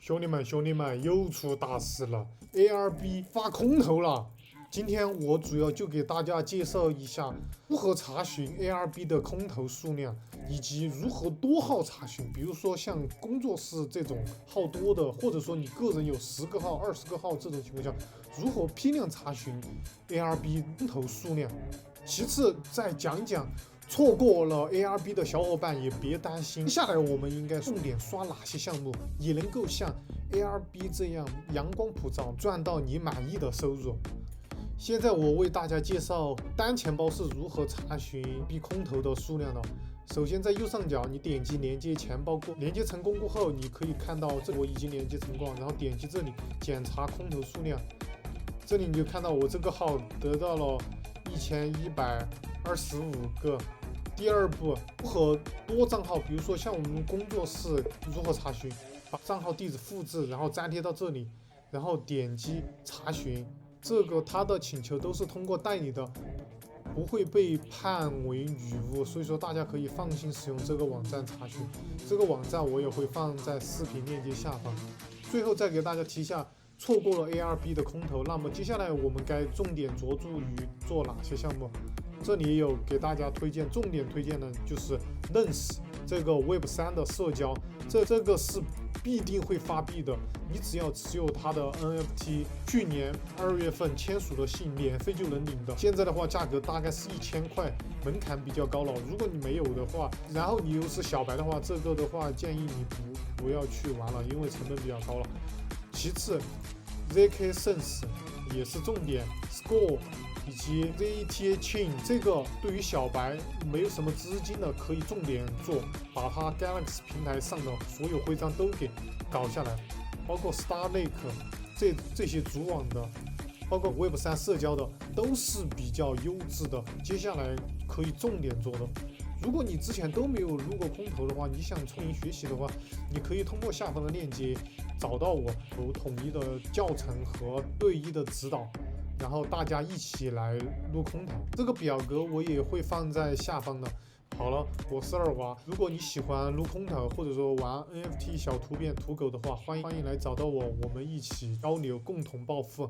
兄弟们，又出大事了！ARB 发空投了。今天我主要就给大家介绍一下如何查询 ARB 的空投数量，以及如何多号查询。比如说像工作室这种号多的，或者说你个人有10个号、20个号这种情况下，如何批量查询 ARB 空投数量。其次再讲讲错过了 ARB 的小伙伴也别担心，接下来我们应该重点刷哪些项目，也能够像 ARB 这样阳光普照，赚到你满意的收入。现在我为大家介绍单钱包是如何查询 B 空投的数量的。首先在右上角你点击连接钱包过，连接成功过后，你可以看到这我已经连接成功，然后点击这里检查空投数量，这里你就看到我这个号得到了1125个。第二步，如何多账号，比如说像我们工作室如何查询，把账号地址复制，然后粘贴到这里，然后点击查询。这个他的请求都是通过代理的，不会被判为女巫，所以说大家可以放心使用这个网站查询。这个网站我也会放在视频链接下方。最后再给大家提一下，错过了 ARB 的空投，那么接下来我们该重点着重于做哪些项目？这里也有给大家推荐，重点推荐的就是认识这个 Web3 的社交，这个是必定会发币的。你只要持有它的 NFT， 去年2月份签署的信，免费就能领的。现在的话，价格大概是1000块，门槛比较高了。如果你没有的话，然后你又是小白的话，这个的话建议你不要去玩了，因为成本比较高了。其次 ，ZK Sense 也是重点 ，Score 以及 ZETH Chain 这个对于小白没有什么资金的可以重点做，把它 Galaxy 平台上的所有徽章都给搞下来，包括 Starlake 这些主网的，包括 Web3 社交的都是比较优质的，接下来可以重点做的。如果你之前都没有撸过空投的话，你想从零学习的话，你可以通过下方的链接找到我，有统一的教程和对一的指导，然后大家一起来撸空投。这个表格我也会放在下方的。好了，我是二娃。如果你喜欢撸空投，或者说玩 NFT 小图片、土狗的话，欢迎来找到我，我们一起交流，共同暴富。